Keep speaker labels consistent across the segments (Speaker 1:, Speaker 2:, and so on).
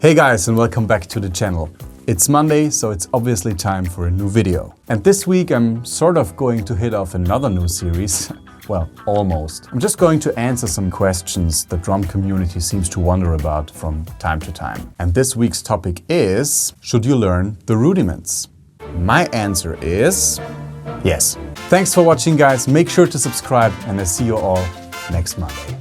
Speaker 1: Hey guys, and welcome back to the channel. It's Monday, so it's obviously time for a new video. And this week I'm sort of going to hit off another new series. Well, almost. I'm just going to answer some questions the drum community seems to wonder about from time to time. And this week's topic is, should you learn the rudiments? My answer is yes. Thanks for watching, guys. Make sure to subscribe, and I see you all next Monday.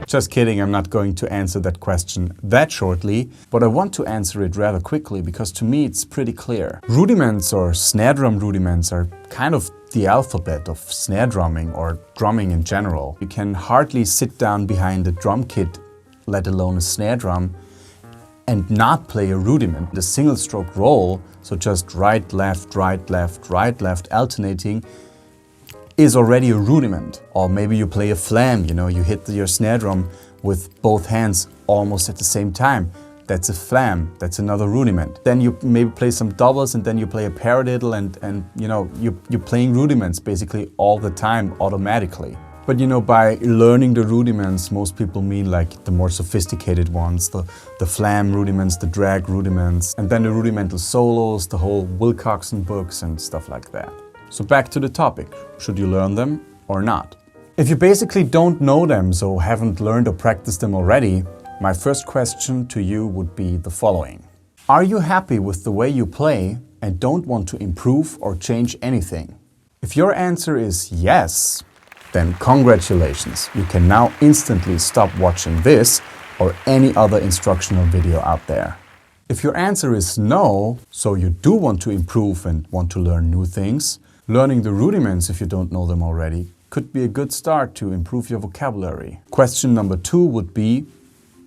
Speaker 1: Just kidding, I'm not going to answer that question that shortly, but I want to answer it rather quickly because to me it's pretty clear. Rudiments or snare drum rudiments are kind of the alphabet of snare drumming or drumming in general. You can hardly sit down behind a drum kit, let alone a snare drum, and not play a rudiment. The single stroke roll, so just right, left, right, left, right, left, alternating, is already a rudiment. Or maybe you play a flam, you hit your snare drum with both hands almost at the same time. That's a flam, that's another rudiment. Then you maybe play some doubles and then you play a paradiddle and you're playing rudiments basically all the time automatically. But by learning the rudiments, most people mean like the more sophisticated ones, the flam rudiments, the drag rudiments, and then the rudimental solos, the whole Wilcoxon books and stuff like that. So back to the topic, should you learn them or not? If you basically don't know them, so haven't learned or practiced them already, my first question to you would be the following. Are you happy with the way you play and don't want to improve or change anything? If your answer is yes, then congratulations, you can now instantly stop watching this or any other instructional video out there. If your answer is no, so you do want to improve and want to learn new things, learning the rudiments, if you don't know them already, could be a good start to improve your vocabulary. Question number 2 would be,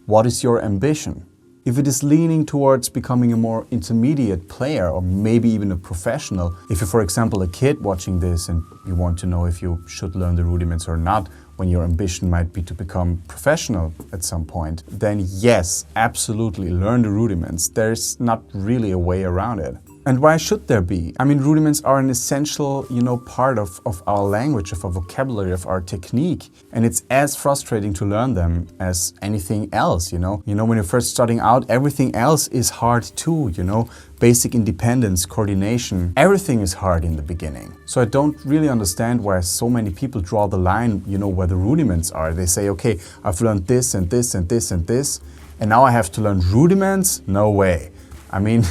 Speaker 1: what is your ambition? If it is leaning towards becoming a more intermediate player or maybe even a professional, if you're, for example, a kid watching this and you want to know if you should learn the rudiments or not, when your ambition might be to become professional at some point, then yes, absolutely learn the rudiments. There's not really a way around it. And why should there be? I mean, rudiments are an essential, part of our language, of our vocabulary, of our technique. And it's as frustrating to learn them as anything else, when you're first starting out, everything else is hard too, Basic independence, coordination, everything is hard in the beginning. So I don't really understand why so many people draw the line, where the rudiments are. They say, okay, I've learned this and this and this and this, and now I have to learn rudiments? No way. I mean,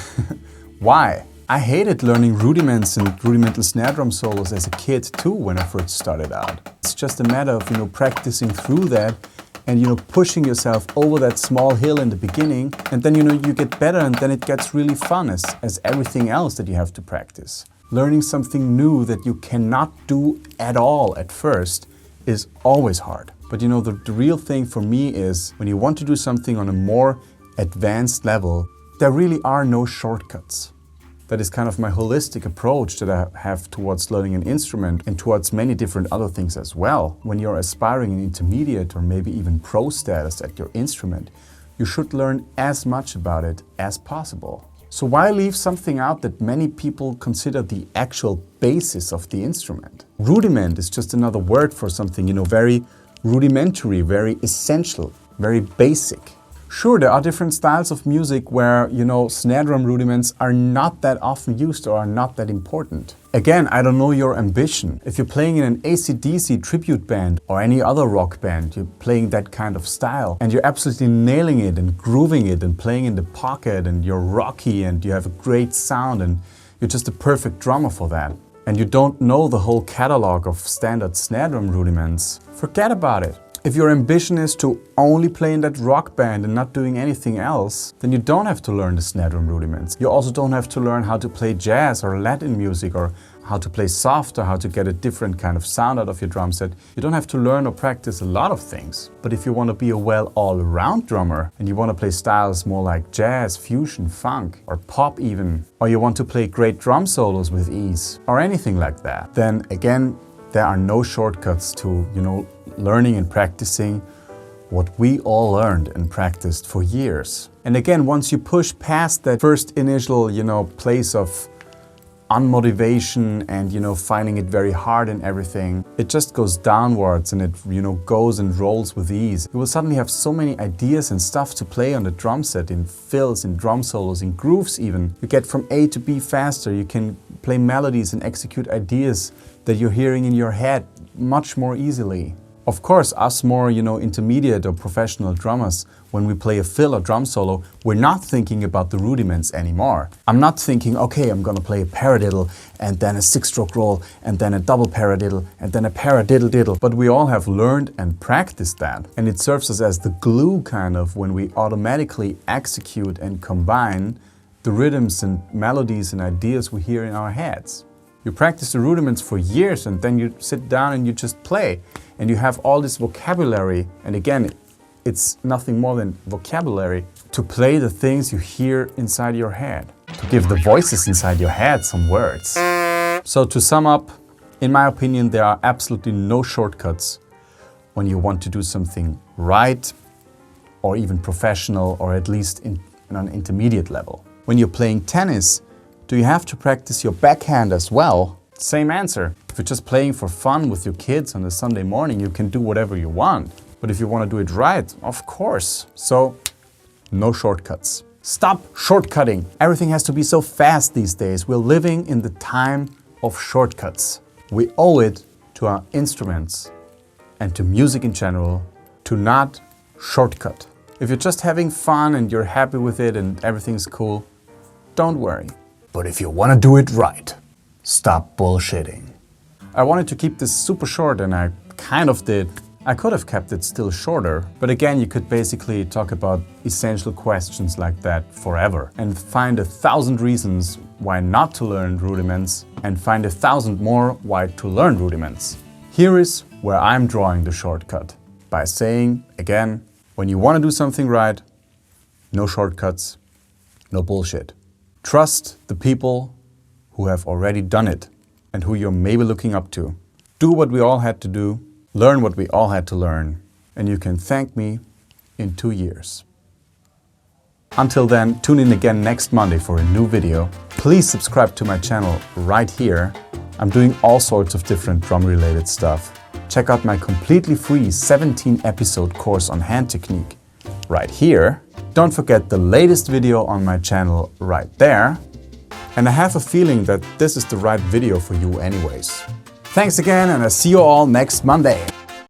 Speaker 1: why? I hated learning rudiments and rudimental snare drum solos as a kid too when I first started out. It's just a matter of, practicing through that and, pushing yourself over that small hill in the beginning, and then, you get better and then it gets really fun as everything else that you have to practice. Learning something new that you cannot do at all at first is always hard. But the real thing for me is when you want to do something on a more advanced level, there really are no shortcuts. That is kind of my holistic approach that I have towards learning an instrument and towards many different other things as well. When you're aspiring an intermediate or maybe even pro status at your instrument, you should learn as much about it as possible. So why leave something out that many people consider the actual basis of the instrument? Rudiment is just another word for something, very rudimentary, very essential, very basic. Sure, there are different styles of music where, snare drum rudiments are not that often used or are not that important. Again, I don't know your ambition. If you're playing in an AC/DC tribute band or any other rock band, you're playing that kind of style and you're absolutely nailing it and grooving it and playing in the pocket and you're rocky and you have a great sound and you're just a perfect drummer for that. And you don't know the whole catalog of standard snare drum rudiments, forget about it. If your ambition is to only play in that rock band and not doing anything else, then you don't have to learn the snare drum rudiments. You also don't have to learn how to play jazz or Latin music or how to play soft or how to get a different kind of sound out of your drum set. You don't have to learn or practice a lot of things. But if you want to be a well all-around drummer and you want to play styles more like jazz, fusion, funk or pop even, or you want to play great drum solos with ease or anything like that, then again, there are no shortcuts to, learning and practicing what we all learned and practiced for years. And again, once you push past that first initial, place of unmotivation and, finding it very hard and everything. It just goes downwards and it, goes and rolls with ease. You will suddenly have so many ideas and stuff to play on the drum set, in fills, in drum solos, in grooves even. You get from A to B faster. You can play melodies and execute ideas that you're hearing in your head much more easily. Of course, us more, intermediate or professional drummers, when we play a fill or drum solo, we're not thinking about the rudiments anymore. I'm not thinking, okay, I'm gonna play a paradiddle and then a 6-stroke roll and then a double paradiddle and then a paradiddle-diddle. But we all have learned and practiced that. And it serves us as the glue kind of when we automatically execute and combine the rhythms and melodies and ideas we hear in our heads. You practice the rudiments for years and then you sit down and you just play. And you have all this vocabulary, and again, it's nothing more than vocabulary, to play the things you hear inside your head, to give the voices inside your head some words. So to sum up, in my opinion, there are absolutely no shortcuts when you want to do something right, or even professional, or at least in an intermediate level. When you're playing tennis, do you have to practice your backhand as well? Same answer. If you're just playing for fun with your kids on a Sunday morning, you can do whatever you want. But if you want to do it right, of course. So, no shortcuts. Stop shortcutting. Everything has to be so fast these days. We're living in the time of shortcuts. We owe it to our instruments and to music in general to not shortcut. If you're just having fun and you're happy with it and everything's cool, don't worry. But if you want to do it right, stop bullshitting. I wanted to keep this super short and I kind of did. I could have kept it still shorter, but again, you could basically talk about essential questions like that forever and find 1,000 reasons why not to learn rudiments and find 1,000 more why to learn rudiments. Here is where I'm drawing the shortcut by saying, again, when you want to do something right, no shortcuts, no bullshit. Trust the people who have already done it and who you're maybe looking up to. Do what we all had to do, learn what we all had to learn, and you can thank me in 2 years. Until then, tune in again next Monday for a new video. Please subscribe to my channel right here. I'm doing all sorts of different drum-related stuff. Check out my completely free 17-episode course on hand technique right here. Don't forget the latest video on my channel right there. And I have a feeling that this is the right video for you anyways. Thanks again, and I'll see you all next Monday.